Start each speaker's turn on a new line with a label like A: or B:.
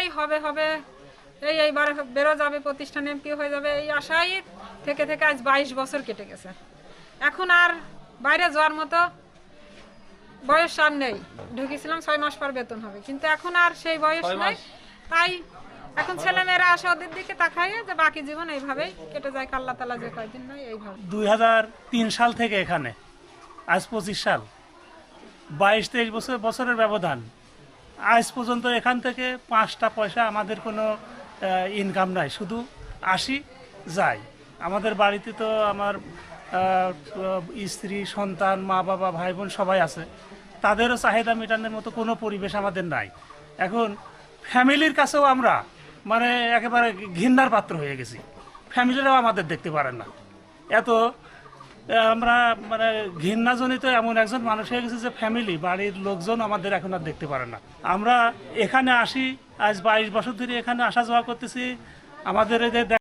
A: এই হবে হবে এইবার বেরো যাবে, প্রতিষ্ঠানে এমপি হয়ে যাবে, এই আশাই থেকে থেকে আজ 22 বছর কেটে গেছে। এখন আর বাইরে যাওয়ার মতো বয়স আর নেই। ঢুকেছিলাম 6 মাস পর বেতন হবে, কিন্তু এখন আর সেই বয়স নেই। তাই এখন ছেলেমেয়েরা আসে ওদের দিকে তাকাইয়ে যে বাকি জীবন এইভাবেই কেটে যায়, আল্লাহ তাআলা যে কয়দিন নয় এইভাবে।
B: 2003 সাল থেকে এখানে, আজ 25 সাল, 22-23 বছরের ব্যবধান। আজ পর্যন্ত এখান থেকে 5টা পয়সা আমাদের কোনো ইনকাম নাই, শুধু আসি যাই। আমাদের বাড়িতে তো আমার স্ত্রী, সন্তান, মা বাবা, ভাই বোন সবাই আছে, তাদেরও চাহিদা মেটানোর মতো কোনো পরিবেশ আমাদের নাই। এখন ফ্যামিলির কাছেও আমরা মানে একেবারে ঘৃণার পাত্র হয়ে গেছি, ফ্যামিলিরাও আমাদের দেখতে পারেন না। এত আমরা মানে ঘৃণাজনিত এমন একজন মানুষ হয়ে গেছে যে ফ্যামিলি, বাড়ির লোকজন আমাদের এখন আর দেখতে পারে না। আমরা এখানে আসি, আজ 22 বছর ধরে এখানে আসা যাওয়া করতেছি। আমাদের এই যে